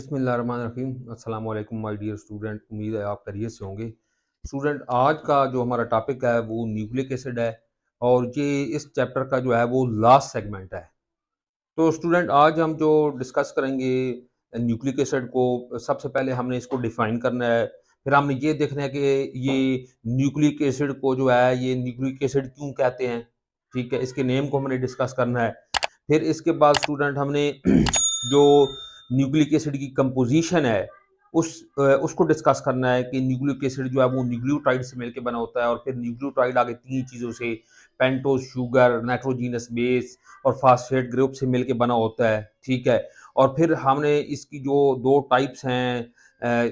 बिस्मिल्लाहिर्रहमानिर्रहीम। अस्सलाम वालेकुम माय डियर स्टूडेंट, उम्मीद है आप खैरियत से होंगे। स्टूडेंट, आज का जो हमारा टॉपिक है वो न्यूक्लिक एसिड है और ये इस चैप्टर का जो है वो लास्ट सेगमेंट है। तो स्टूडेंट, आज हम जो डिस्कस करेंगे न्यूक्लिक एसिड को, सबसे पहले हमने इसको डिफाइन करना है। फिर हमने ये देखना है कि ये न्यूक्लिक एसिड को जो है ये न्यूक्लिक एसिड क्यों कहते हैं। ठीक है, इसके नेम को हमने डिस्कस करना है। फिर इसके बाद स्टूडेंट हमने जो न्यूक्लिक एसिड की कंपोजिशन है उसको डिस्कस करना है कि न्यूक्लिक एसिड जो है वो न्यूक्लियोटाइड से मिलकर बना होता है, और फिर न्यूक्लियोटाइड आगे तीन चीज़ों से, पेंटोज शुगर, नाइट्रोजीनस बेस और फास्फेट ग्रुप से मिलकर बना होता है। ठीक है, और फिर हमने इसकी जो दो टाइप्स हैं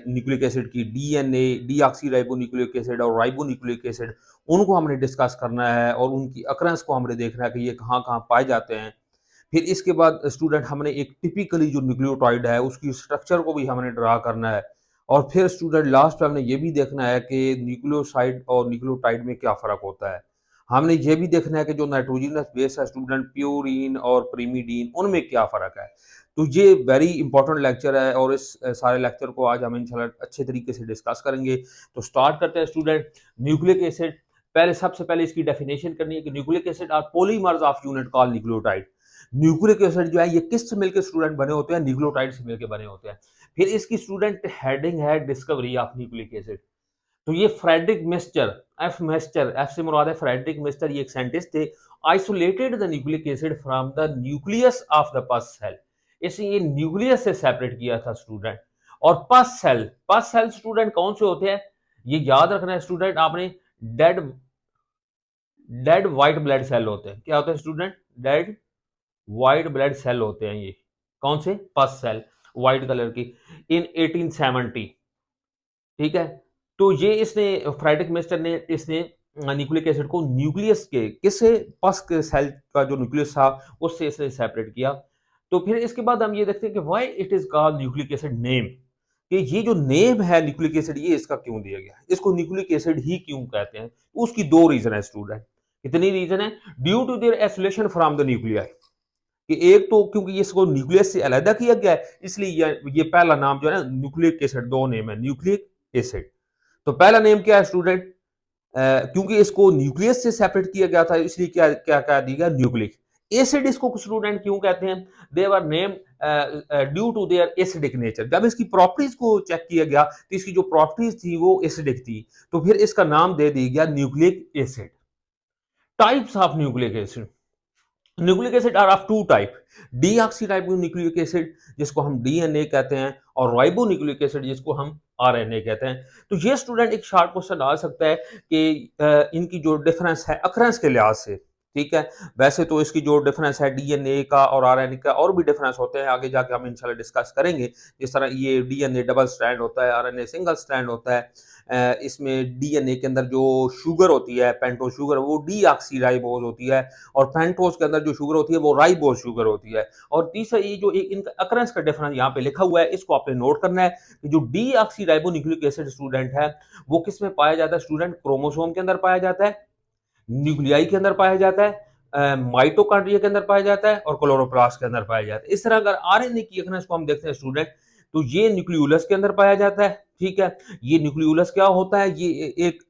न्यूक्लिक एसिड की, DNA deoxy ribo nucleic acid और राइबो न्यूक्लिक एसिड, उनको हमने डिस्कस करना है और उनकी अकरेंस को हमने देखना है कि ये कहाँ कहाँ पाए जाते हैं। फिर इसके बाद स्टूडेंट हमने एक टिपिकली जो न्यूक्लियोटाइड है उसकी स्ट्रक्चर को भी हमने ड्रा करना है। और फिर स्टूडेंट लास्ट में हमने ये भी देखना है कि न्यूक्लियोसाइड और न्यूक्लियोटाइड में क्या फ़र्क होता है। हमने ये भी देखना है कि जो नाइट्रोजनस बेस है स्टूडेंट, प्यूरीन और प्रीमिडीन, उनमें क्या फ़र्क है। तो ये वेरी इंपॉर्टेंट लेक्चर है और इस सारे लेक्चर को आज हम इंशाल्लाह अच्छे तरीके से डिस्कस करेंगे। तो स्टार्ट करते हैं स्टूडेंट। न्यूक्लिक एसिड, पहले सबसे पहले इसकी डेफिनेशन करनी है कि nucleic acid are polymers of unit called nucleotide. Nucleic acid जो है ये किससे मिलकर स्टूडेंट बने होते हैं? न्यूक्लियोटाइड से मिलकर बने होते हैं। फिर इसकी स्टूडेंट हेडिंग है डिस्कवरी ऑफ न्यूक्लिक एसिड। तो ये फ्रेडरिक मिस्टर, एफ से मुराद है फ्रेडरिक मिस्टर, ये एक साइंटिस्ट थे। Isolated the nucleic acid from the nucleus of the pus cell. इसने ये न्यूक्लियस से सेपरेट किया था स्टूडेंट। और पस सेल स्टूडेंट कौन से होते हैं? ये याद रखना है स्टूडेंट आपने। Dead dead white blood cell होते हैं। क्या होते हैं student? Dead white blood cell होते हैं। ये कौन से? पस सेल, व्हाइट कलर की, इन 1870। ठीक है, तो ये इसने फ्रेडरिक मिस्टर ने इसने न्यूक्लिक एसिड को न्यूक्लियस के किससे, पस के सेल का जो न्यूक्लियस था उससे इसने सेपरेट किया। तो फिर इसके बाद हम ये देखते हैं कि why it is called nucleic acid name, कि ये जो नेम है न्यूक्लिक एसिड ये इसका क्यों दिया गया, इसको न्यूक्लिक एसिड ही क्यों कहते हैं। उसकी दो रीजन है स्टूडेंट। कितनी रीजन है? Due to their isolation from the nuclei, कि एक तो क्योंकि इसको न्यूक्लियस से अलग किया गया है, इसलिए ये पहला नाम जो है ना न्यूक्लिक एसिड, दो नेम है न्यूक्लिक एसिड। तो पहला नेम क्या है स्टूडेंट? क्योंकि इसको न्यूक्लियस से सेपरेट किया गया था इसलिए क्या क्या कह दिया गया? Nucleic acid. इसको स्टूडेंट क्यों कहते हैं? They were name due to their acidic nature. जब इसकी प्रॉपर्टीज को चेक किया गया तो इसकी जो प्रॉपर्टीज थी वो एसिडिक थी, तो फिर इसका नाम दे दिया गया nucleic acid. Types of nucleic acid, nucleic acid are of two type, deoxyribo nucleic acid जिसको हम डीएनए कहते हैं, और राइबो न्यूक्लिक एसिड जिसको हम आरएनए कहते हैं। तो ये स्टूडेंट एक शॉर्ट क्वेश्चन आ सकता है कि इनकी जो डिफरेंस है अक्रेंस के लिहाज से। ठीक है, वैसे तो इसकी जो डिफरेंस है डीएनए का और आरएनए का और भी डिफरेंस होते हैं, आगे जाके हम इंशाल्लाह डिस्कस करेंगे। जिस तरह ये डीएनए डबल स्ट्रैंड होता है, आरएनए सिंगल स्ट्रैंड होता है। इसमें डीएनए के अंदर जो शुगर होती है पेंटोज शुगर, वो डीऑक्सीराइबोज होती है, और पेंटोज के अंदर जो शुगर होती है वो राइबोज शुगर होती है। और तीसरा ये जो इनका अकरेंस का डिफरेंस यहाँ पे लिखा हुआ है, इसको आपने नोट करना है कि जो डीऑक्सीराइबो न्यूक्लिक एसिड स्टूडेंट है वो किस में पाया जाता है स्टूडेंट? क्रोमोसोम के अंदर पाया जाता है, न्यूक्लियाई के अंदर पाया जाता है, माइटोकॉन्ड्रिया के अंदर पाया जाता है, और क्लोरोप्लास्ट के अंदर पाया जाता है। इस तरह अगर आरएनए की अकरेंस को हम देखते हैं स्टूडेंट, तो ये न्यूक्लियोलस के अंदर पाया जाता है। ठीक है, ये न्यूक्लियोलस क्या होता है? ये एक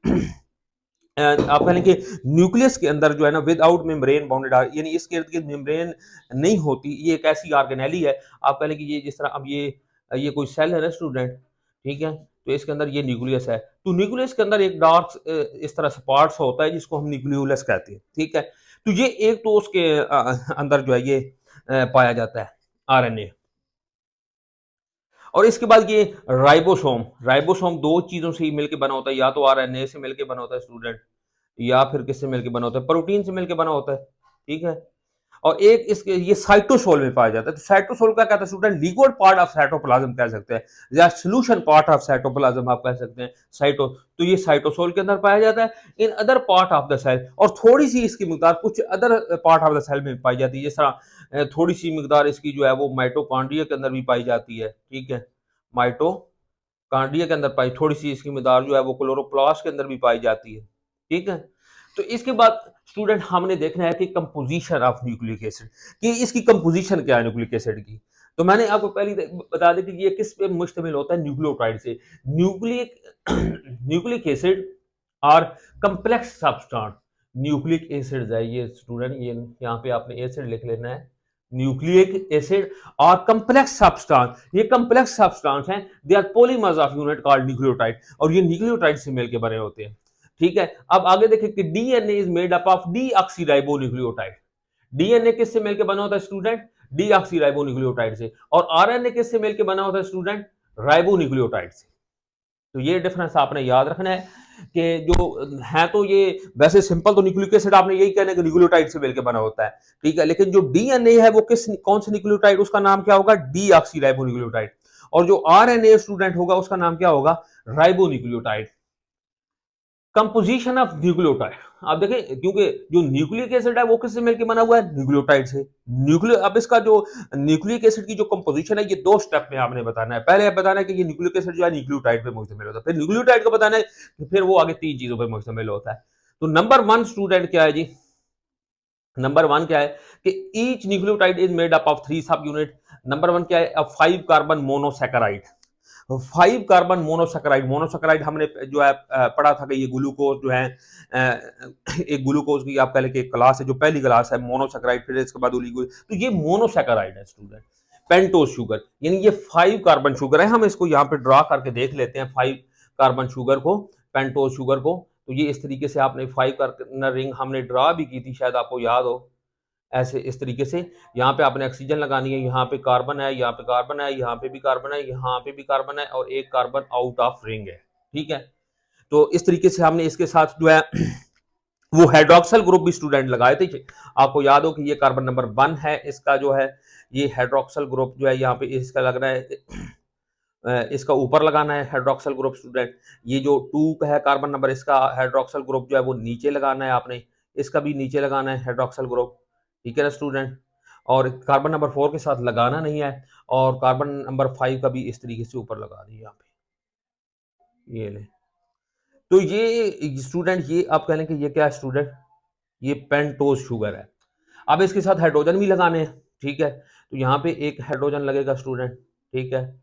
आप कह लें कि न्यूक्लियस के अंदर जो है ना विदाउट मेम्ब्रेन बाउंडेड, यानी इसके इर्द गिर्द मेम्ब्रेन नहीं होती, ये एक ऐसी ऑर्गेनेली है। आप कह लें कि ये जिस तरह अब ये कोई सेल है ना स्टूडेंट, ठीक है, तो इसके अंदर ये न्यूक्लियस है, तो न्यूक्लियस के अंदर एक डार्क इस तरह से पार्ट्स होता है जिसको हम न्यूक्लियोलस कहते हैं। ठीक है, तो ये एक तो उसके अंदर जो है ये पाया जाता है आरएनए। और इसके बाद ये राइबोसोम, राइबोसोम दो चीजों से ही मिलकर बना होता है, या तो आरएनए से मिलकर बना होता है स्टूडेंट, या फिर किससे मिलकर बना होता है? प्रोटीन से मिलकर बना होता है। ठीक है, और एक इसके ये साइटोसोल में पाया जाता है। तो साइटोसोल क्या कहता है student? Liquid part of cytoplasm कह सकते हैं, या सोल्यूशन पार्ट ऑफ साइटोप्लाज्म आप कह सकते हैं साइटो। तो ये साइटोसोल के अंदर पाया जाता है, in other part of the cell, और थोड़ी सी इसकी मिकदार कुछ other part of the cell में पाई जाती है। जिस तरह थोड़ी सी मिकदार इसकी जो है वो माइटोकॉन्ड्रिया के अंदर भी पाई जाती है। ठीक है, माइटोकॉन्ड्रिया के अंदर पाई, थोड़ी सी इसकी मिकदार जो है वो क्लोरोप्लास्ट के अंदर भी पाई जाती है। ठीक है, तो इसके बाद स्टूडेंट हमने देखना है कि कंपोजिशन ऑफ न्यूक्लिक एसिड, कि इसकी कंपोजिशन क्या है न्यूक्लिक एसिड की। तो मैंने आपको पहले बता दी कि ये किस पे मुश्तमिल होता है, न्यूक्लियोटाइड से। न्यूक्लिक न्यूक्लिक एसिड और कंप्लेक्स सब्सटेंस, न्यूक्लिक एसिड है ये स्टूडेंट, ये यहाँ पे आपने एसिड लिख लेना है, न्यूक्लिक एसिड और कंप्लेक्स सब्सटेंस, ये कंप्लेक्स सब्सटेंस हैं, they are polymers of unit called nucleotide, और ये न्यूक्लियोटाइड से मिलकर बने होते हैं। ठीक है, अब आगे देखिए कि DNA is made up of deoxyribonucleotide. DNA किससे मिलकर बना होता है स्टूडेंट? डीऑक्सीराइबोन्यूक्लियोटाइड से। और आरएनए किससे मिलकर बना होता है स्टूडेंट? राइबोन्यूक्लियोटाइड से। तो ये डिफरेंस आपने याद रखना है कि जो है, तो ये वैसे सिंपल तो न्यूक्लिक एसिड आपने यही कहना है कि न्यूक्लियोटाइड से मिलकर बना होता है, ठीक है, लेकिन जो डीएनए है वो कौन से न्यूक्लियोटाइड, उसका नाम क्या होगा? डीऑक्सीराइबोन्यूक्लियोटाइड। और जो आरएनए स्टूडेंट होगा उसका नाम क्या होगा? राइबोन्यूक्लियोटाइड। कंपोजिशन ऑफ न्यूक्लियोटाइड, आप देखें, क्योंकि जो न्यूक्लिक एसिड है वो किससे मिलकर बना हुआ है? न्यूक्लियोटाइड से। अब इसका जो न्यूक्लिक एसिड की जो कंपोजिशन है, ये 2 स्टेप में आपने बताना है। पहले बताना है कि ये न्यूक्लिक एसिड जो है न्यूक्लियोटाइड पे मुश्तमिल होता है, फिर न्यूक्लियोटाइड को बताना है, फिर वो आगे 3 चीजों पर मुश्तमिल होता है। तो नंबर 1 स्टूडेंट क्या है जी? नंबर 1 क्या है कि each nucleotide is made up of 3 सब यूनिट। नंबर 1 क्या है? 5 carbon monosaccharide. 5 carbon monosaccharide, monosaccharide हमने जो है पढ़ा था कि ये ग्लूकोज जो है, एक ग्लूकोज की आप कह लें कि क्लास है, जो पहली क्लास है मोनोसैकेराइड, फिर इसके बाद ओलिगो, तो ये मोनोसैकेराइड है स्टूडेंट। पेंटोज शुगर, यानी ये 5 कार्बन शुगर है। हम इसको यहाँ पे ड्रा करके देख लेते हैं 5 कार्बन शुगर को, पेंटोज शुगर को। तो ये इस तरीके से आपने 5 कार्बन रिंग हमने ड्रा भी की थी, शायद आपको याद हो, ऐसे इस तरीके से। यहाँ पे आपने ऑक्सीजन लगानी है, यहाँ पे कार्बन है, यहाँ पे कार्बन है, यहाँ पे भी कार्बन है, यहाँ पे भी कार्बन है, और एक कार्बन आउट ऑफ रिंग है। ठीक है, तो इस तरीके से हमने इसके साथ जो है वो हाइड्रोक्सल ग्रुप भी स्टूडेंट लगाए थे। आपको याद हो कि ये कार्बन नंबर 1 है, इसका जो है ये हाइड्रोक्सल ग्रुप जो है यहाँ पे इसका लगना है, इसका ऊपर लगाना है हाइड्रोक्सल ग्रुप स्टूडेंट। ये जो 2 है कार्बन नंबर, इसका हाइड्रोक्सल ग्रुप जो है वो नीचे लगाना है आपने, इसका भी नीचे लगाना है हाइड्रोक्सल ग्रुप। ठीक है ना स्टूडेंट, और कार्बन नंबर 4 के साथ लगाना नहीं है, और कार्बन नंबर 5 का भी इस तरीके से ऊपर लगा दिए यहाँ पे, ये ले। तो ये स्टूडेंट, ये आप कह लें कि ये क्या है स्टूडेंट? ये पेंटोज शुगर है। अब इसके साथ हाइड्रोजन भी लगाने हैं, ठीक है, तो यहाँ पे एक हाइड्रोजन लगेगा स्टूडेंट, ठीक है,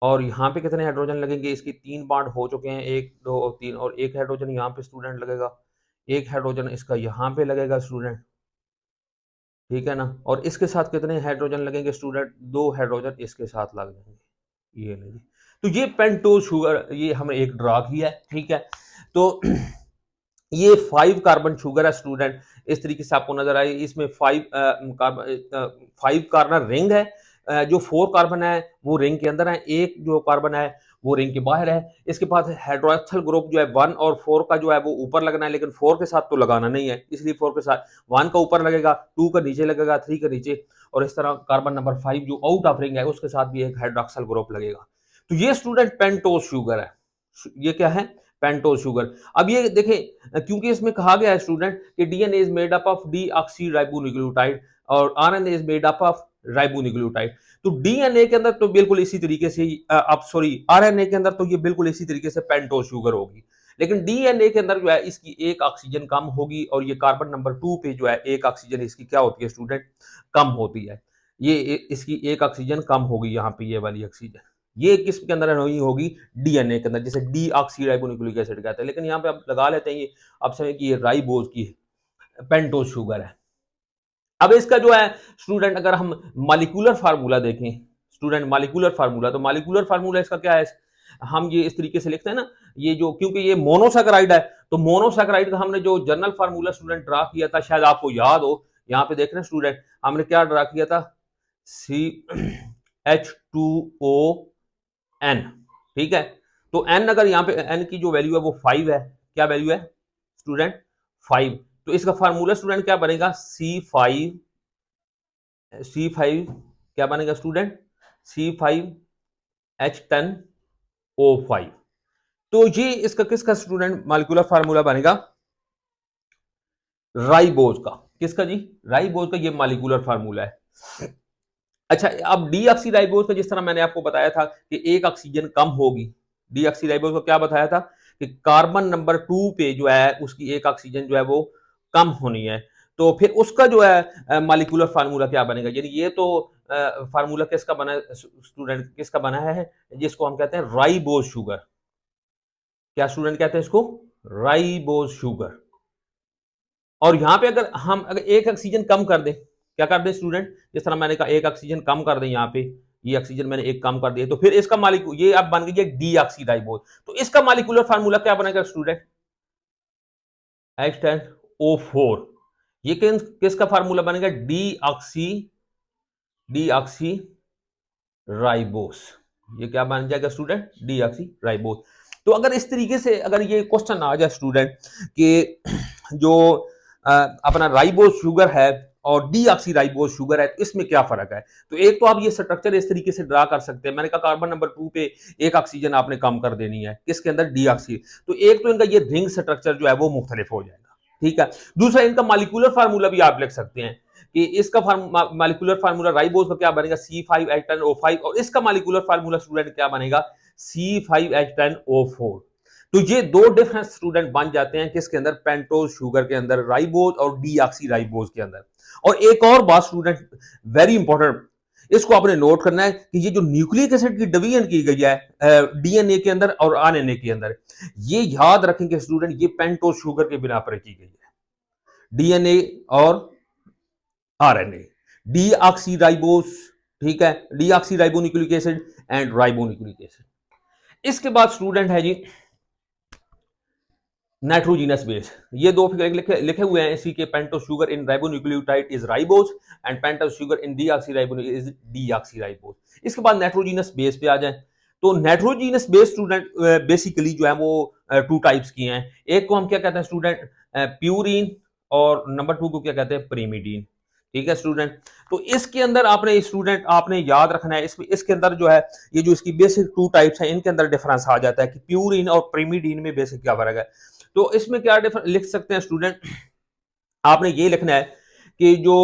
और यहाँ पे कितने हाइड्रोजन लगेंगे? इसकी 3 बॉन्ड हो चुके हैं, 1 2 और 3, और एक हाइड्रोजन यहाँ पे स्टूडेंट लगेगा, एक हाइड्रोजन इसका यहाँ पे लगेगा स्टूडेंट, ठीक है ना, और इसके साथ कितने हाइड्रोजन लगेंगे स्टूडेंट? 2 हाइड्रोजन इसके साथ लग जाएंगे, ये ले जी। तो ये पेंटोज शुगर, ये हमने एक ड्रा किया है, ठीक है। तो ये 5 कार्बन शुगर है स्टूडेंट, इस तरीके से आपको नजर आए, इसमें 5 कार्बन रिंग है, जो 4 कार्बन है वो रिंग के अंदर है, एक जो कार्बन है वो रिंग के बाहर है। इसके पास हाइड्रोक्सल ग्रुप जो है 1 और 4 का जो है वो ऊपर लगना है, लेकिन 4 के साथ तो लगाना नहीं है, इसलिए 4 के साथ 1 का ऊपर लगेगा, 2 का नीचे लगेगा, 3 का नीचे, और इस तरह कार्बन नंबर 5 जो आउट ऑफ रिंग है उसके साथ भी एक हाइड्रोक्सल ग्रुप लगेगा। तो ये स्टूडेंट पेंटोज शुगर है, ये क्या है? Pentose sugar. अब ये देखें, क्योंकि इसमें कहा गया है स्टूडेंट कि DNA is made up of deoxyribonucleotide और RNA is made up of ribonucleotide. तो डीएनए के अंदर तो बिल्कुल इसी तरीके से अब सॉरी आरएनए के अंदर तो ये बिल्कुल इसी तरीके से पेंटोज शुगर होगी, लेकिन डीएनए के अंदर जो है इसकी एक ऑक्सीजन कम होगी, और ये कार्बन नंबर 2 पे जो है एक ऑक्सीजन इसकी क्या होती है स्टूडेंट? कम होती है। ये इसकी एक ऑक्सीजन कम होगी, यहाँ पे ये वाली ऑक्सीजन, ये किस के अंदर नहीं होगी? डीएनए के अंदर, जैसे डीऑक्सीराइबोन्यूक्लिक एसिड कहते हैं, लेकिन यहाँ पे आप लगा लेते हैं ये, आप समझे कि ये राइबोज की पेंटोज शुगर है। अब इसका जो है स्टूडेंट, अगर हम मॉलिक्यूलर फार्मूला देखें स्टूडेंट, मॉलिक्यूलर फार्मूला, तो मॉलिक्यूलर फार्मूला इसका क्या है? हम ये इस तरीके से लिखते हैं ना, ये जो, क्योंकि ये मोनोसैकेराइड है, तो मोनोसैकेराइड का हमने जो जनरल फार्मूला स्टूडेंट ड्रा किया था, शायद आपको याद हो, यहाँ पे देख रहे हैं स्टूडेंट, हमने क्या ड्रा किया था? CH2ON, ठीक है। तो n, अगर यहाँ पे n की जो वैल्यू है वो 5 है, क्या वैल्यू है स्टूडेंट? 5। तो इसका फार्मूला स्टूडेंट क्या बनेगा? C5 क्या बनेगा स्टूडेंट? C5H10O5। तो ये इसका किसका स्टूडेंट मॉलिक्यूलर फार्मूला बनेगा? राइबोज का। किसका जी? राइबोज का ये मॉलिक्यूलर फार्मूला है। अच्छा, अब डीऑक्सीराइबोज का जिस तरह मैंने आपको बताया था कि एक ऑक्सीजन कम होगी, डीऑक्सीराइबोज को क्या बताया था कि कार्बन नंबर 2 पे जो है उसकी एक ऑक्सीजन जो है वो कम होनी है, तो फिर उसका जो है मॉलिक्यूलर फार्मूला क्या बनेगा? यानी ये तो फार्मूला किसका बना है स्टूडेंट, किसका बना है, जिसको हम कहते हैं राइबोज शुगर। क्या स्टूडेंट कहते हैं इसको? Ribose sugar. और यहां पे अगर एक ऑक्सीजन कम कर दें, क्या कर दें स्टूडेंट, जिस तरह मैंने कहा एक ऑक्सीजन कम कर दें, यहाँ पे ये ऑक्सीजन मैंने एक कम कर दिया, तो फिर इसका मालिक्यूल ये अब बन गई है डीऑक्सीराइबोज। तो इसका मालिक्यूलर फार्मूला क्या बनेगा स्टूडेंट? H10O4। ये किसका फार्मूला बनेगा? Deoxy ribose. ये क्या बन जाएगा स्टूडेंट? Deoxy ribose. तो अगर इस तरीके से अगर ये क्वेश्चन आ जाए स्टूडेंट कि जो अपना राइबोस शुगर है और डीऑक्सी राइबोस शुगर है, तो इसमें क्या फर्क है? तो एक तो आप ये स्ट्रक्चर इस तरीके से ड्रा कर सकते हैं। मैंने कहा कार्बन नंबर 2 पे एक ऑक्सीजन आपने कम कर देनी है, किसके अंदर? डीऑक्सी। तो एक तो इनका ये रिंग स्ट्रक्चर जो है वो मुख्तलिफ हो जाएगा, ठीक है। दूसरा इनका मॉलिक्यूलर फार्मूला भी आप लिख सकते हैं कि इसका मॉलिक्यूलर फार्मूला राइबोस का क्या बनेगा? C5H10O5। और इसका मॉलिक्यूलर फार्मूला स्टूडेंट क्या बनेगा? C5H10O4। तो ये दो डिफरेंट स्टूडेंट बन जाते हैं किसके अंदर? पेंटोज शुगर के अंदर, राइबोज और डीऑक्सी राइबोज के अंदर। और एक और बात स्टूडेंट वेरी इंपॉर्टेंट, इसको आपने नोट करना है कि ये जो न्यूक्लिक एसिड की डिवीजन की गई है डीएनए के अंदर और आरएनए के अंदर, ये याद रखेंगे स्टूडेंट, ये पेंटोज शुगर के बिना पर की गई है। डीएनए और आरएनए, डीऑक्सीराइबोस, ठीक है, deoxyribonucleic acid and ribonucleic acid. इसके बाद स्टूडेंट है जी नाइट्रोजीनस बेस। ये दो फिगर लिखे हुए हैं इसी के, pentose sugar in ribonucleotide is ribose and pentose sugar in deoxyribonucleic is deoxyribose. इसके बाद नाइट्रोजीनस बेस पे आ जाए तो नाइट्रोजीनस बेस स्टूडेंट बेसिकली जो है वो टू टाइप्स की हैं। एक को हम क्या कहते हैं स्टूडेंट? प्यूरिन, और नंबर 2 को क्या कहते हैं? प्रीमिडीन, ठीक है स्टूडेंट। तो इसके अंदर आपने याद रखना है, इसके अंदर जो है ये जो इसकी बेसिक टू टाइप्स हैं इनके अंदर डिफरेंस आ जाता है कि प्यूरिन और प्रीमिडीन में बेसिक क्या फर्क है। तो इसमें क्या लिख सकते हैं स्टूडेंट? आपने ये लिखना है कि जो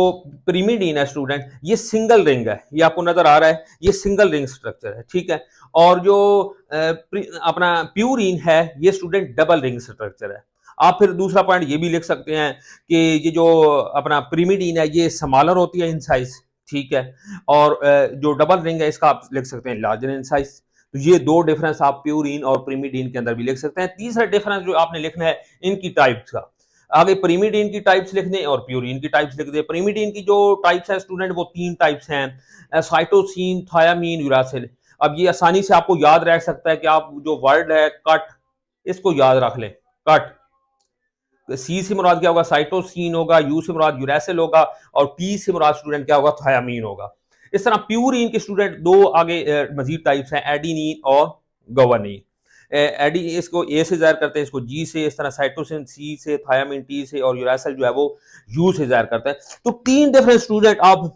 प्रीमिडीन है स्टूडेंट, ये सिंगल रिंग है, ये आपको नजर आ रहा है, ये सिंगल रिंग स्ट्रक्चर है, ठीक है। और जो अपना प्यूरिन है ये स्टूडेंट डबल रिंग स्ट्रक्चर है। आप फिर दूसरा पॉइंट ये भी लिख सकते हैं कि ये जो अपना प्रीमिडीन है ये स्मॉलर होती है इन साइज, ठीक है। और जो डबल रिंग है इसका आप लिख सकते हैं लार्जर इन साइज। तो ये दो डिफरेंस आप प्यूरिन और प्रीमिडीन के अंदर भी लिख सकते हैं। तीसरा डिफरेंस जो आपने लिखना है इनकी टाइप्स का, आगे प्रीमिडीन की टाइप्स लिख दें और प्यूरिन की टाइप्स लिख दें। प्रीमिडीन की जो टाइप्स है स्टूडेंट वो 3 टाइप्स हैं, साइटोसिन, थायामीन, यूरासिल। अब ये आसानी से आपको याद रह सकता है कि आप जो वर्ड है कट, इसको याद रख लें, कट। सी से मुराद क्या होगा? साइटोसिन होगा, यू से मुराद यूरासिल होगा, और टी से मुराद स्टूडेंट क्या होगा? थायामीन होगा। इस तरह प्यूरिन के स्टूडेंट दो आगे मजीद टाइप्स हैं, एडिनिन और गवानीन। एडी इसको ए से जाहिर करते हैं, इसको जी से, इस तरह साइटोसिन सी से, थायामीन टी से, और यूरासिल जो है वो यू से जाहिर करता है। तो 3 डिफरेंट स्टूडेंट आप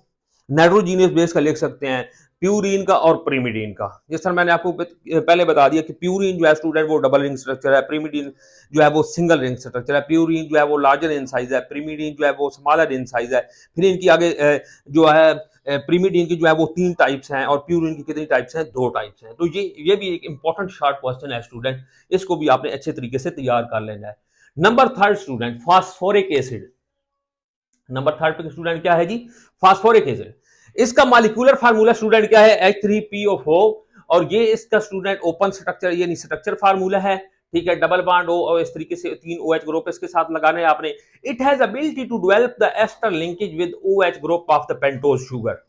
नाइट्रोजीनियस बेस का लिख सकते हैं, प्यूरिन का और प्रीमिडीन का। जिस तरह मैंने आपको पहले बता दिया कि प्यूरिन जो है स्टूडेंट वो डबल रिंग स्ट्रक्चर है, प्रीमिडीन जो है वो सिंगल रिंग स्ट्रक्चर है, प्यूरिन जो है वो लार्जर इन साइज है, प्रीमिडीन जो है वो स्मॉलर इन साइज है। फिर इनकी आगे जो है प्रीमिडीन की जो है वो 3 टाइप्स हैं और प्यूरिन की कितनी टाइप्स हैं? 2 टाइप्स हैं। तो ये भी एक इंपॉर्टेंट शॉर्ट क्वेश्चन है स्टूडेंट, इसको भी आपने अच्छे तरीके से तैयार कर लेना है। Number 3 student phosphoric acid. Number 3 पे स्टूडेंट क्या है जी? Phosphoric acid. इसका मॉलिक्यूलर फार्मूला स्टूडेंट क्या है? H3PO4। और ये इसका स्टूडेंट ओपन स्ट्रक्चर यानी स्ट्रक्चर फार्मूला है, ठीक है। डबल बॉन्ड ओ और इस तरीके से 3 OH ग्रुप इसके साथ लगाने हैं आपने। It has ability to develop the ester linkage with OH group of the pentose sugar.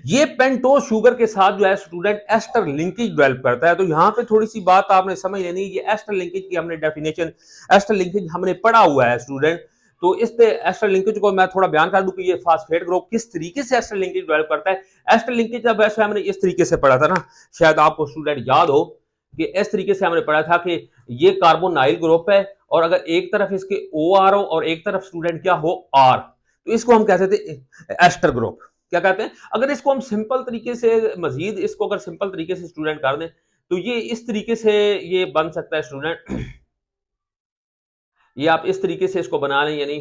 ये पेंटोज शुगर के साथ जो है स्टूडेंट एस्टर लिंकेज डेवलप करता है। तो यहां पे थोड़ी सी बात आपने समझ लेनी, ये एस्टर लिंकेज की हमने डेफिनेशन, एस्टर लिंकेज हमने पढ़ा हुआ है स्टूडेंट। तो इस एस्टर लिंकेज को मैं थोड़ा बयान कर दूं कि ये फास्फेट ग्रुप किस तरीके से एस्टर लिंकेज डेवलप करता है। एस्टर लिंकेज जब वैसे हमने इस तरीके से पढ़ा था ना, शायद आपको स्टूडेंट याद हो कि इस तरीके से हमने पढ़ा था कि ये कार्बोनाइल ग्रुप है और अगर एक तरफ इसके OR हो और एक तरफ स्टूडेंट क्या हो? R, तो इसको हम कहते थे एस्टर ग्रुप। क्या कहते हैं? अगर इसको हम सिंपल तरीके से मजीद इसको अगर सिंपल तरीके से स्टूडेंट कर दें तो ये इस तरीके से ये बन सकता है स्टूडेंट। ये आप इस तरीके से इसको बना लें, यानी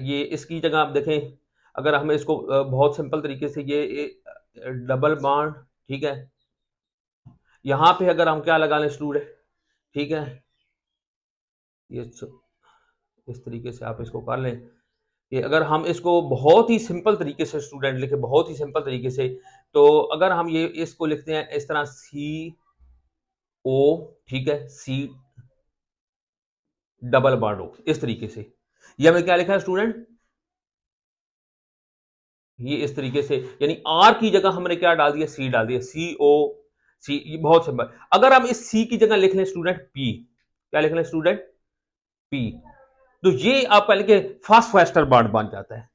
ये इसकी जगह आप देखें, अगर हम इसको बहुत सिंपल तरीके से ये डबल बॉन्ड, ठीक है, यहां पे अगर हम क्या लगा लें स्टूडेंट, ठीक है, ये इस तरीके से आप इसको कर लें कि अगर हम इसको बहुत ही सिंपल तरीके से स्टूडेंट लिखे, बहुत ही सिंपल तरीके से, तो अगर हम ये इसको लिखते हैं इस तरह सी ओ, ठीक है, सी डबल बॉन्ड ओ, इस तरीके से। ये हमने क्या लिखा है स्टूडेंट, ये इस तरीके से, यानी आर की जगह हमने क्या डाल दिया, सी डाल दिया, सी ओ सी। ये बहुत सिंपल। अगर हम इस सी की जगह लिख लें स्टूडेंट पी, क्या लिख लें स्टूडेंट, पी, तो ये आप पहले के फास्फोएस्टर बॉन्ड बन जाता है।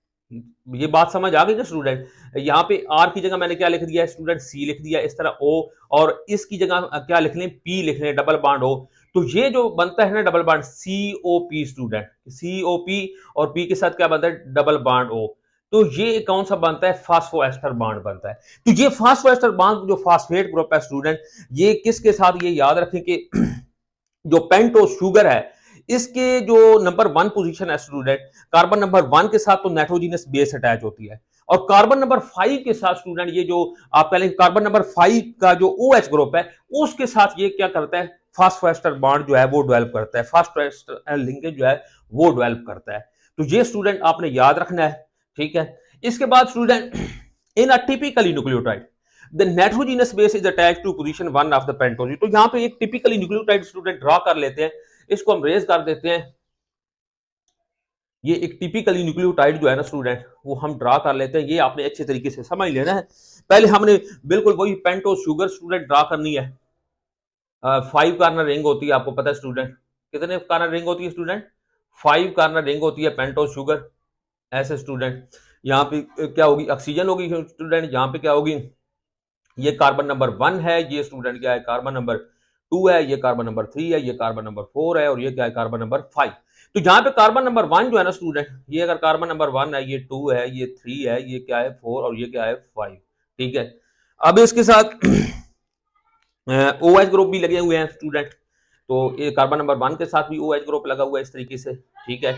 ये बात समझ आ गई ना स्टूडेंट। यहाँ पे आर की जगह मैंने क्या लिख दिया है स्टूडेंट, सी लिख दिया, इस तरह ओ, और इसकी जगह क्या लिख लें, पी लिख लें, डबल बॉन्ड ओ। तो ये जो बनता है ना डबल बॉन्ड, सी ओ पी स्टूडेंट, सी ओ पी, और पी के साथ क्या बनता है, डबल बॉन्ड ओ। तो ये कौन सा बनता है, फास्फोएस्टर बॉन्ड बनता है। तो ये फास्फोएस्टर बॉन्ड जो फास्फेट ग्रुप है स्टूडेंट, ये किसके साथ, ये याद रखें कि जो पेंटोज शुगर है, इसके जो नंबर 1 पोजीशन है स्टूडेंट, कार्बन नंबर 1 के साथ तो नाइट्रोजनस बेस अटैच होती है, और कार्बन नंबर 5 के साथ स्टूडेंट, ये जो आप कह लेंगे कार्बन नंबर 5 का जो OH ग्रुप है, उसके साथ ये क्या करता है, फास्फोएस्टर बॉन्ड जो है वो डेवलप करता है, फास्फोएस्टर लिंकेज जो है वो डेवलप करता है। तो ये स्टूडेंट आपने याद रखना है, ठीक है। इसके बाद student, in a typically nucleotide the nitrogenous base is attached to position 1 of the pentose। तो यहां पे एक टिपिकली न्यूक्लियोटाइड स्टूडेंट ड्रा कर लेते हैं, इसको हम रेज कर देते हैं। ये एक टिपिकली न्यूक्लियोटाइड जो है ना स्टूडेंट, वो हम ड्रा कर लेते हैं। ये आपने अच्छे तरीके से समझ लेना है। पहले हमने बिल्कुल वही पेंटोज शुगर स्टूडेंट ड्रा करनी है। 5 कार्नर रिंग होती है, आपको पता है स्टूडेंट, कितने कार्नर रिंग होती है स्टूडेंट, 5 कार्नर रिंग होती है पेंटोज शुगर। ऐसे स्टूडेंट यहाँ पे क्या होगी, ऑक्सीजन होगी स्टूडेंट, यहाँ पे क्या होगी, ये कार्बन नंबर 1 है, ये स्टूडेंट क्या है, कार्बन नंबर 2 है, ये कार्बन नंबर 3 है, ये कार्बन नंबर 4 है, और ये क्या है, कार्बन नंबर 5। तो जहां पे कार्बन नंबर 1 जो है ना स्टूडेंट, ये अगर कार्बन नंबर 1 है, ये 2 है, ये 3 है, ये क्या है 4, और ये क्या है 5, ठीक है। अब इसके साथ OH ग्रुप भी लगे हुए हैं स्टूडेंट, तो ये कार्बन नंबर 1 के साथ भी OH ग्रुप लगा हुआ है इस तरीके से, ठीक है।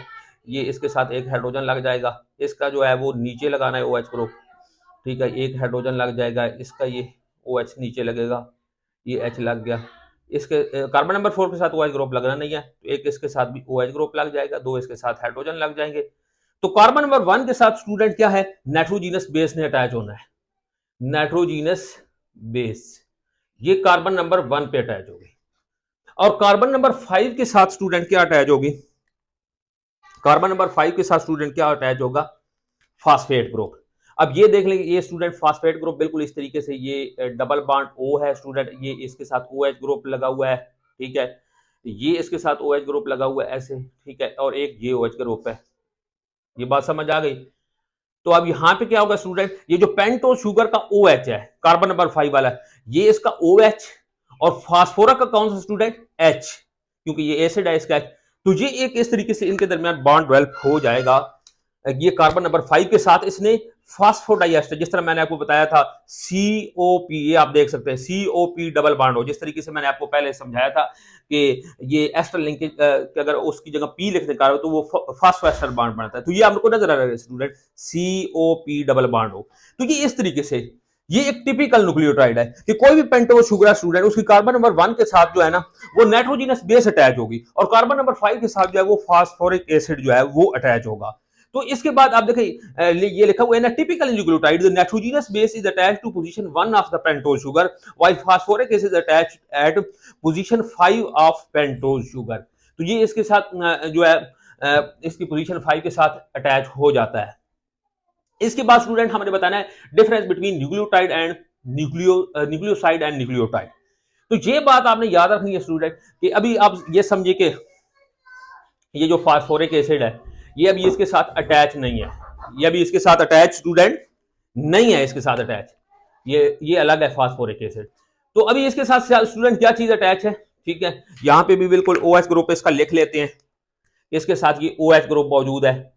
ये इसके साथ एक हाइड्रोजन लग जाएगा, इसका जो है वो नीचे लगाना है OH ग्रुप, ठीक है, एक हाइड्रोजन लग जाएगा, इसका ये OH नीचे लगेगा, ये H लग गया। इसके कार्बन नंबर 4 के साथ OH ग्रुप लगना नहीं है, तो एक इसके साथ भी OH ग्रुप लग जाएगा, दो इसके साथ हाइड्रोजन लग जाएंगे। तो कार्बन नंबर 1 के साथ स्टूडेंट क्या है, नाइट्रोजीनस बेस ने अटैच होना है, नाइट्रोजीनस बेस, ये कार्बन नंबर 1 पे अटैच होगी। और कार्बन नंबर 5 के साथ स्टूडेंट क्या अटैच होगी, कार्बन नंबर 5 के साथ स्टूडेंट क्या अटैच होगा, फास्फेट ग्रुप। अब ये देख लेंगे, ये स्टूडेंट फास्फेट ग्रुप बिल्कुल इस तरीके से, ये डबल बॉन्ड O है स्टूडेंट, ये इसके साथ OH ग्रुप लगा हुआ है, ठीक है, ये इसके साथ OH ग्रुप लगा हुआ है ऐसे, ठीक है, और एक ये OH ग्रुप है। ये बात समझ आ गई। तो अब यहां पे क्या होगा स्टूडेंट, ये जो पेंटोज शुगर का OH है, कार्बन नंबर 5 वाला, ये इसका OH, और फास्फोरस का कौन सा स्टूडेंट, H, क्योंकि ये एसिड है इसका H। तो ये एक इस तरीके से इनके दरमियान बॉन्ड डेवलप हो जाएगा। ये कार्बन नंबर 5 के साथ इसने फास्फोडाइएस्टर, जिस तरह मैंने आपको बताया था COP, ये आप देख सकते हैं COP डबल बॉन्ड हो, जिस तरीके से मैंने आपको पहले समझाया था कि ये एस्टर लिंकेज अगर उसकी जगह P लिख दें तो वो फास्फोएस्टर बॉन्ड बनता है। तो ये आपको नजर आ रहा है स्टूडेंट, COP डबल बॉन्ड हो। तो ये इस तरीके से, ये एक टिपिकल न्यूक्लियोटाइड है कि कोई भी पेंटोज शुगर स्टूडेंट, उसकी कार्बन नंबर 1 के साथ जो है ना वो नाइट्रोजनस बेस अटैच होगी, और कार्बन नंबर 5 के साथ जो है वो फास्फोरिक एसिड जो है वो अटैच होगा। तो इसके बाद आप देखिए, ये लिखा हुआ है ना, typical nucleotide the nitrogenous base is attached to position 1 of the pentose sugar while phosphoric acid is attached at position 5 of pentose sugar. तो ये इसके साथ जो है इसकी पोजीशन 5 के साथ अटैच हो जाता है। इसके बाद स्टूडेंट हमने बताना है difference between nucleotide and nucleoside and nucleotide. तो ये बात आपने याद रखनी है स्टूडेंट कि अभी आप ये समझिए कि ये जो फास्फोरिक एसिड है, ये अभी इसके साथ अटैच नहीं है, ये अभी इसके साथ अटैच स्टूडेंट नहीं है, इसके साथ अटैच, ये अलग है फास्फोरिक एसिड। तो अभी इसके साथ स्टूडेंट क्या चीज अटैच है, ठीक है, यहां पे भी बिल्कुल OH ग्रुप इसका लिख लेते हैं, इसके साथ ये OH ग्रुप मौजूद है।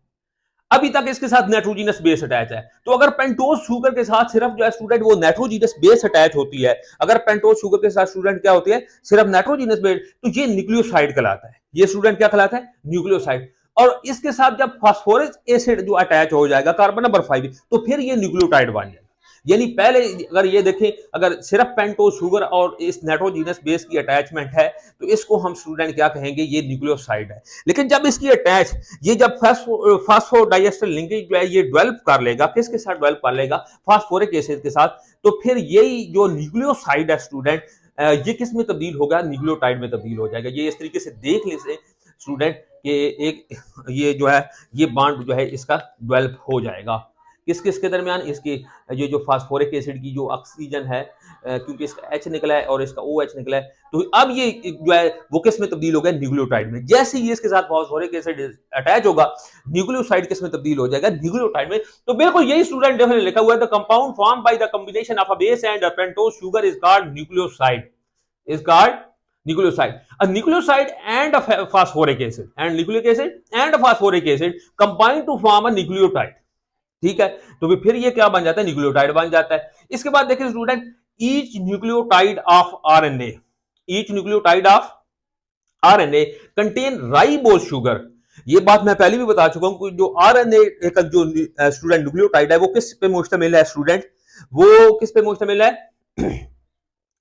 अभी तक इसके साथ नाइट्रोजनस बेस अटैच है। तो अगर पेंटोज शुगर के साथ सिर्फ जो है स्टूडेंट वो नाइट्रोजनस बेस अटैच होती है, अगर पेंटोज शुगर के साथ स्टूडेंट क्या होती है, सिर्फ नाइट्रोजनस बेस, तो ये न्यूक्लियोसाइड कहलाता है। ये स्टूडेंट क्या कहलाता है, न्यूक्लियोसाइड। और इसके साथ जब फास्फोरिक एसिड जो अटैच हो जाएगा कार्बन नंबर 5, तो फिर ये न्यूक्लियोटाइड बन जाएगा। यानी पहले अगर ये देखें, अगर सिर्फ पेंटोस शुगर और इस नाइट्रोजनस बेस की अटैचमेंट है तो इसको हम स्टूडेंट क्या कहेंगे, ये न्यूक्लियोसाइड है। लेकिन जब इसकी अटैच, ये जब फास्फोडाइएस्टर लिंकेज जो है ये डेवलप कर लेगा, किसके साथ डेवलप कर लेगा, फास्फोरिक एसिड के साथ, तो फिर यही जो न्यूक्लियोसाइड है स्टूडेंट, ये किस में तब्दील होगा, न्यूक्लियोटाइड में तब्दील हो जाएगा। ये इस तरीके से देख ले से स्टूडेंट कि एक ये जो है ये बॉन्ड जो है इसका डेवलप हो जाएगा किस किस के दरमियान, इसकी ये जो फास्फोरिक एसिड की जो ऑक्सीजन है, क्योंकि इसका H निकला है और इसका OH निकला है, तो अब ये जो है वो किस में तब्दील हो गया, न्यूक्लियोटाइड में। जैसे ही इसके साथ फास्फोरिक एसिड अटैच होगा, न्यूक्लियोसाइड किस में तब्दील हो जाएगा, न्यूक्लियोटाइड में। तो बिल्कुल यही स्टूडेंट डेफिनेटली लिखा हुआ है, the compound form by the combination of a base and a pentose sugar is called nucleoside, is called nucleoside. A nucleoside and a phosphoric acid and nucleic acid and a phosphoric acid combine to form a nucleotide. ठीक है, तो फिर ये क्या बन जाता है, nucleotide बन जाता है। इसके बाद देखिए student, each nucleotide of RNA, each nucleotide of RNA contain ribose sugar. ये बात मैं पहले भी बता चुका हूं कि जो आरएनए का जो स्टूडेंट न्यूक्लियोटाइड है वो किस पे मुश्तमिल है स्टूडेंट, वो किस पे मुश्तमिल है,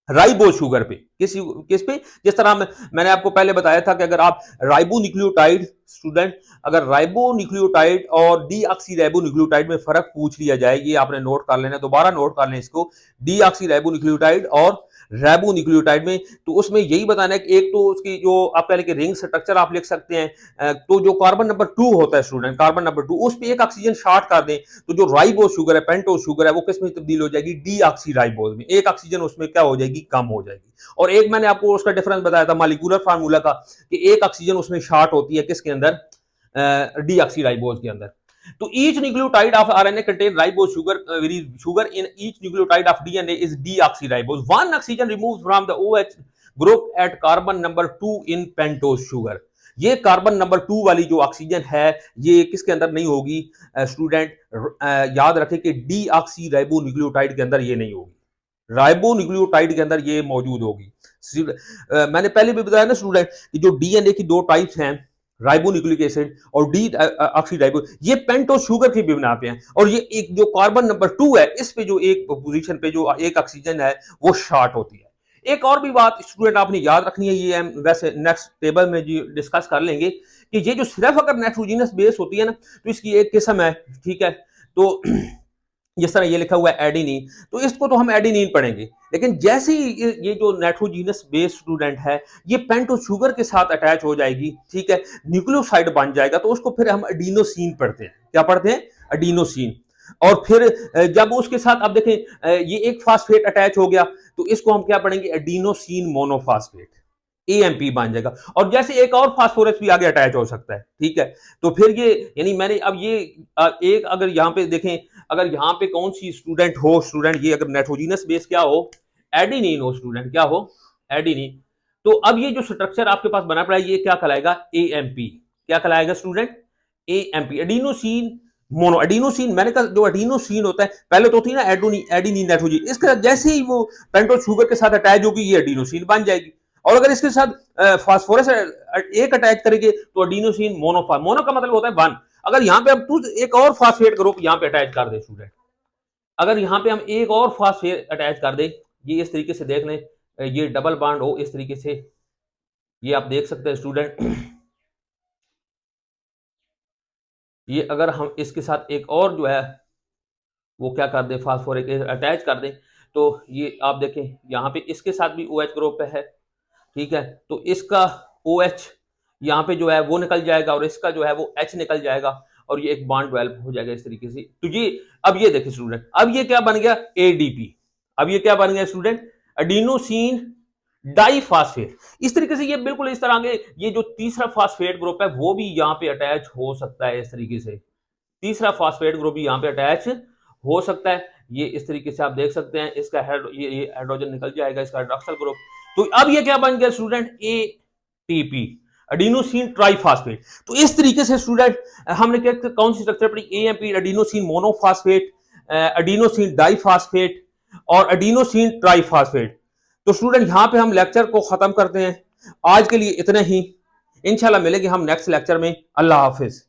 राइबो शुगर पे। किस पे, जिस तरह मैंने आपको पहले बताया था कि अगर आप राइबो न्यूक्लियोटाइड स्टूडेंट, अगर राइबो न्यूक्लियोटाइड और डीऑक्सी राइबो न्यूक्लियोटाइड में फर्क पूछ लिया जाए, ये आपने नोट कर लेना, दोबारा नोट कर लें इसको, डीऑक्सी राइबो न्यूक्लियोटाइड और राइबो न्यूक्लियोटाइड में, तो उसमें यही बताना है कि एक तो उसकी जो आप कह लें कि रिंग स्ट्रक्चर आप लिख सकते हैं, तो जो कार्बन नंबर 2 होता है स्टूडेंट, कार्बन नंबर 2, उस पे एक ऑक्सीजन शॉर्ट कर दें, तो जो राइबोज शुगर है, पेंटोस शुगर है, वो किस में तब्दील हो जाएगी, डीऑक्सी राइबोज में। एक ऑक्सीजन उसमें क्या हो जाएगी, कम हो जाएगी। और एक मैंने आपको उसका डिफरेंस बताया था मॉलिक्यूलर फार्मूला का, कि एक ऑक्सीजन उसमें शॉर्ट होती है किसके अंदर, डीऑक्सी राइबोज के अंदर। तो each nucleotide of RNA contain ribose sugar in each nucleotide of DNA is deoxyribose. One oxygen removed from the OH group at carbon number 2 in pentose sugar. ये carbon number 2 वाली जो oxygen है ये किसके अंदर नहीं होगी स्टूडेंट, याद रखें कि डीऑक्सी राइबो न्यूक्लियोटाइड के अंदर ये नहीं होगी, राइबो न्यूक्लियोटाइड के अंदर ये मौजूद होगी। मैंने पहले भी बताया ना स्टूडेंट कि जो डीएनए की दो टाइप्स हैं, राइबो न्यूक्लिक एसिड और डी ऑक्सी राइबो, ये पेंटोस शुगर की बिना पे हैं, और ये एक जो कार्बन नंबर 2 है इस पे जो एक पोजीशन पे जो एक ऑक्सीजन है वो शॉर्ट होती है। एक और भी बात स्टूडेंट आपने याद रखनी है, ये हम वैसे नेक्स्ट टेबल में जी डिस्कस कर लेंगे, कि ये जो सिर्फ अगर नाइट्रोजनस बेस होती है ना, तो इसकी एक किस्म है, ठीक है, तो जिस तरह ये लिखा हुआ है एडिनिन, तो इसको तो हम एडिनिन पढ़ेंगे, लेकिन जैसे ही ये जो नाइट्रोजीनस बेस स्टूडेंट है ये पेंटोस शुगर के साथ अटैच हो जाएगी, ठीक है, न्यूक्लियोसाइड बन जाएगा, तो उसको फिर हम एडिनोसिन पढ़ते हैं। क्या पढ़ते हैं, एडिनोसिन। और फिर जब उसके साथ अब देखें ये एक फास्फेट अटैच हो गया, तो इसको हम क्या पढ़ेंगे, एडिनोसिन मोनोफास्फेट, AMP बन जाएगा। और जैसे एक और फास्फोरस भी आगे अटैच हो सकता है, ठीक है, तो फिर ये यानी मैंने अब ये एक अगर यहाँ पे देखें, अगर यहाँ पे कौन सी स्टूडेंट हो, स्टूडेंट ये अगर नाइट्रोजनस बेस क्या हो, एडिनिन हो स्टूडेंट, क्या हो, एडिनिन, तो अब ये जो स्ट्रक्चर आपके पास बना पड़ा है ये क्या कहलाएगा, AMP। क्या कहलाएगा student, AMP, adenosine mono. Adenosine मैंने कहा जो एडिनोसिन होता है पहले तो थी ना एडिनिन नाइट्रोजन, इसके साथ जैसे ही वो पेंटोस शुगर के साथ अटैच होगी ये एडिनोसिन बन जाएगी। और अगर इसके साथ फास्फोरस एक अटैच करेंगे तो एडिनोसिन मोनो का मतलब होता है 1। अगर यहाँ पे अब तू एक और फास्फेट ग्रुप यहाँ पे अटैच कर दे स्टूडेंट, अगर यहाँ पे हम एक और फास्फेट अटैच कर दे, ये इस तरीके से देख लें, ये डबल बॉन्ड हो इस तरीके से, ये आप देख सकते हैं स्टूडेंट, ये अगर हम इसके साथ एक और जो है वो क्या कर दें, फास्फोरिक अटैच कर दें, तो ये आप देखें यहाँ पे इसके साथ भी OH ग्रुप है, ठीक है, तो इसका OH यहाँ पे जो है वो निकल जाएगा और इसका जो है वो H निकल जाएगा और ये एक बॉन्ड डेवलप हो जाएगा इस तरीके से। तो ये अब ये देखिए स्टूडेंट, अब ये क्या बन गया, ADP। अब ये क्या बन गया स्टूडेंट, एडिनोसिन डाइफॉस्फेट। इस तरीके से ये बिल्कुल इस तरह के ये जो तीसरा फास्फेट ग्रुप है वो भी यहाँ पे अटैच हो सकता है इस तरीके से, तीसरा फास्फेट ग्रुप भी यहाँ पे अटैच हो सकता है। ये इस तरीके से आप देख सकते हैं, इसका ये हाइड्रोजन निकल जाएगा, इसका हाइड्रोक्सिल ग्रुप। तो अब ये क्या बन गया स्टूडेंट, ATP, एडिनोसिन ट्राइफॉस्फेट। तो इस तरीके से स्टूडेंट हमने क्या कौन सी स्ट्रक्चर पढ़ी, AMP, adenosine monophosphate, adenosine diphosphate और एडिनोसिन ट्राइफॉस्फेट। तो स्टूडेंट यहाँ पे हम लेक्चर को खत्म करते हैं। आज के लिए इतना ही, इंशाल्लाह मिलेंगे हम नेक्स्ट लेक्चर में। अल्लाह हाफिज।